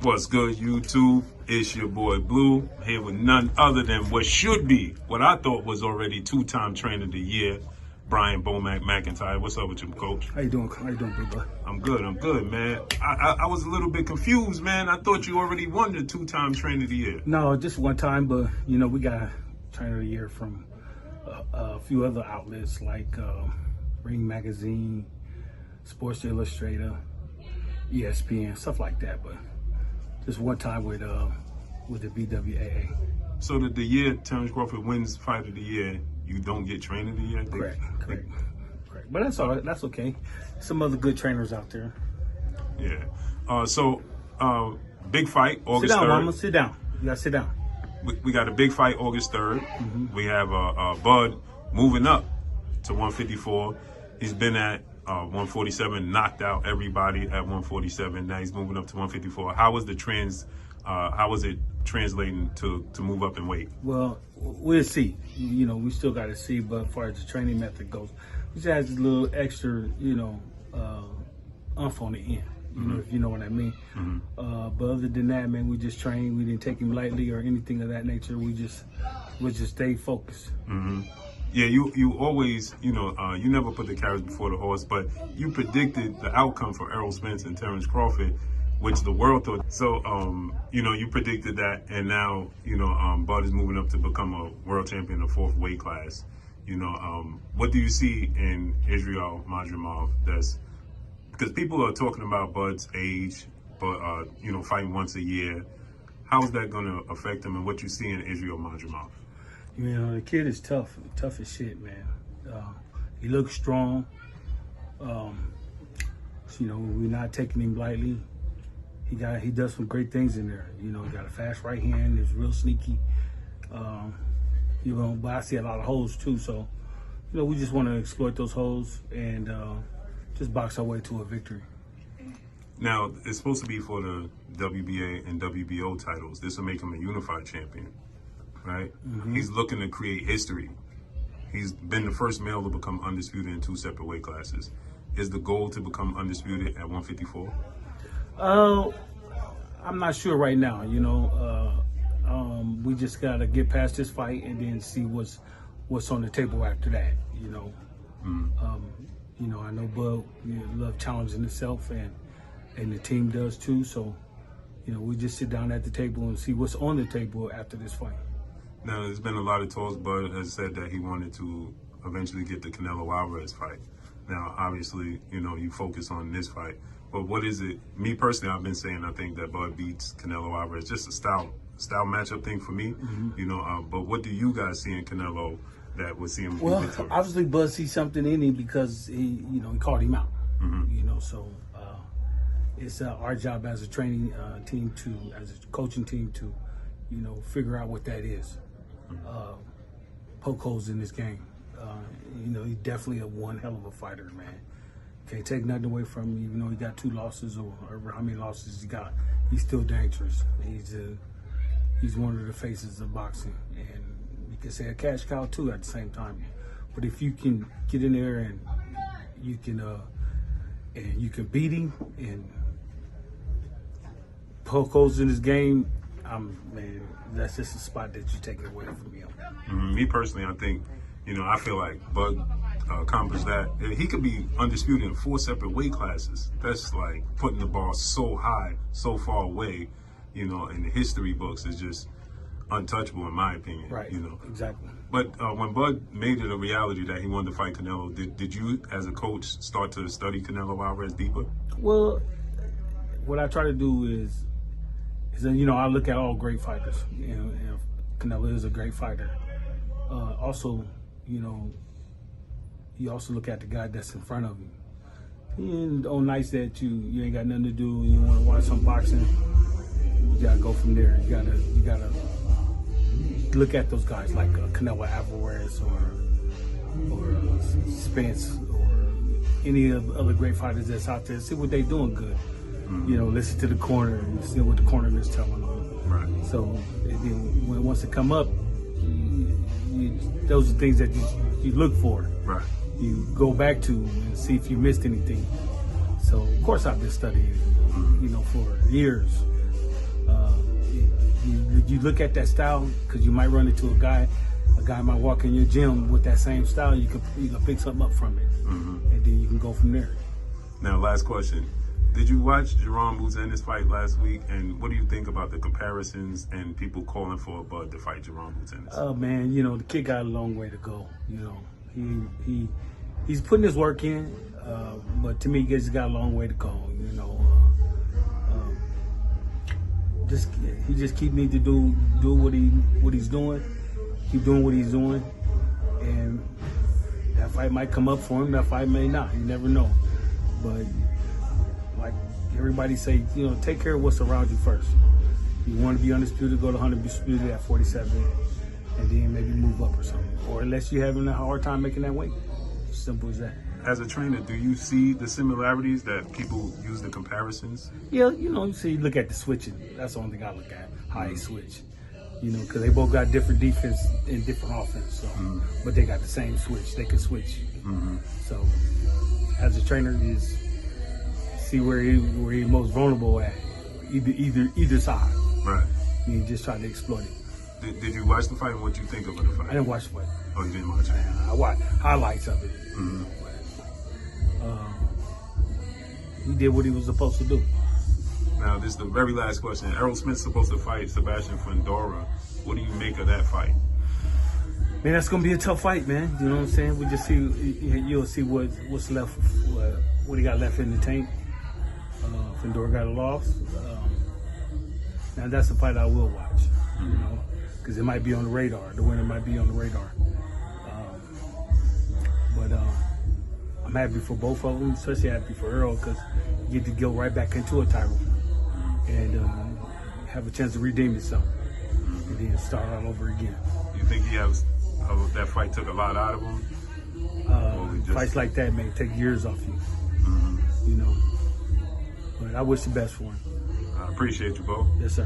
What's good, YouTube? It's your boy Blue, here with none other than what should be, what I thought was already two-time trainer of the year, Brian Bomac McIntyre. What's up with you, Coach? How you doing, big boy? I'm good, man. I was a little bit confused, man. I thought you already won the two-time trainer of the year. No, just one time, but, you know, we got trainer of the year from a few other outlets like Ring Magazine, Sports Illustrator, ESPN, stuff like that, but just one time with the BWAA. So that the year Terence Crawford wins Fight of the Year, you don't get trainer of the year? Correct. But that's all right. That's okay. Some other good trainers out there. Yeah. So big fight, August 3rd. Sit down, mama. Sit down. You gotta sit down. We got a big fight August 3rd. Mm-hmm. We have Bud moving up to 154. He's been at 147, knocked out everybody at 147. Now he's moving up to 154. How was it translating to move up in weight? Well, we'll see. You know, we still got to see. But as far as the training method goes, we just has a little extra, umph on the end. You know, if you know what I mean. Mm-hmm. But other than that, man, we just trained. We didn't take him lightly or anything of that nature. We just stayed focused. Mm-hmm. Yeah, you always, you never put the carriage before the horse, but you predicted the outcome for Errol Spence and Terence Crawford, which the world thought. So, you predicted that, and now, Bud is moving up to become a world champion in the 4th weight class. What do you see in Israel Madrimov because people are talking about Bud's age, but, fighting once a year. How is that going to affect him, and what you see in Israel Madrimov? The kid is tough as shit, man. He looks strong. We're not taking him lightly. He does some great things in there. He got a fast right hand. He's real sneaky. But I see a lot of holes too. So, we just want to exploit those holes and just box our way to a victory. Now, it's supposed to be for the WBA and WBO titles. This will make him a unified champion. Right? Mm-hmm. He's looking to create history. He's been the first male to become undisputed in 2 separate weight classes. Is the goal to become undisputed at 154? I'm not sure right now. We just gotta get past this fight and then see what's on the table after that. I know Bud love challenging himself and the team does too. So, we just sit down at the table and see what's on the table after this fight. Now, there's been a lot of talks. Bud has said that he wanted to eventually get the Canelo Alvarez fight. Now, obviously, you focus on this fight. But what is it? Me personally, I've been saying I think that Bud beats Canelo Alvarez. Just a style matchup thing for me. Mm-hmm. But what do you guys see in Canelo that would see him? Well, obviously, Bud sees something in him because he called him out. Mm-hmm. So it's our job as a training team as a coaching team to, figure out what that is. Poke holes in this game. He's definitely one hell of a fighter, man. Can't take nothing away from him. Even though he got 2 losses or how many losses he got, he's still dangerous. He's one of the faces of boxing, and you can say a cash cow too at the same time. But if you can get in there and you can beat him and poke holes in his game, man, that's just a spot that you take away from him. Me personally, I think, I feel like Bud accomplished that. He could be undisputed in 4 separate weight classes. That's like putting the bar so high, so far away, in the history books is just untouchable in my opinion. Right, exactly. But when Bud made it a reality that he wanted to fight Canelo, did you, as a coach, start to study Canelo Alvarez deeper? Well, what I try to do is I look at all great fighters. And Canelo is a great fighter. Also, you also look at the guy that's in front of you. And on nights that you ain't got nothing to do, you want to watch some boxing, you gotta go from there. You gotta look at those guys like Canelo Alvarez or Spence or any of the other great fighters that's out there. See what they doing good. Listen to the corner and see what the corner is telling them. Right. So then once it come up, those are things that you look for. Right. You go back to and see if you missed anything. So of course I've been studying, for years. you look at that style because you might run into a guy might walk in your gym with that same style. You can pick something up from it, and then you can go from there. Now, last question. Did you watch Jaron Ennis fight last week? And what do you think about the comparisons and people calling for a Bud to fight Jaron Ennis? Oh man, the kid got a long way to go. He's putting his work in, but to me, he's got a long way to go. He just need to do what he's doing, keep doing what he's doing, and that fight might come up for him. That fight may not. You never know. But like everybody say, take care of what's around you first. You want to be undisputed, go to undisputed at 47, and then maybe move up or something. Or unless you're having a hard time making that weight. Simple as that. As a trainer, do you see the similarities that people use the comparisons? Yeah, you look at the switching. That's the only thing I look at, how they switch. Because they both got different defense and different offense. So, but they got the same switch. They can switch. So, as a trainer, is see where he's most vulnerable at, either side. Right. You just try to exploit it. Did you watch the fight? And what you think of the fight? I didn't watch the fight. Oh, you didn't watch it? I watched highlights of it. He did what he was supposed to do. Now, this is the very last question. Errol Spence supposed to fight Sebastian Fundora. What do you make of that fight? Man, that's gonna be a tough fight, man. You know what I'm saying? We just see, you'll see what's left, what he got left in the tank. Fundora got a loss. Now that's a fight I will watch, because it might be on the radar. The winner might be on the radar. But I'm happy for both of them, especially happy for Earl, because you get to go right back into a title and have a chance to redeem yourself and then start all over again. You think that fight took a lot out of him? Fights like that may take years off you, But I wish the best for him. I appreciate you, Bo. Yes, sir.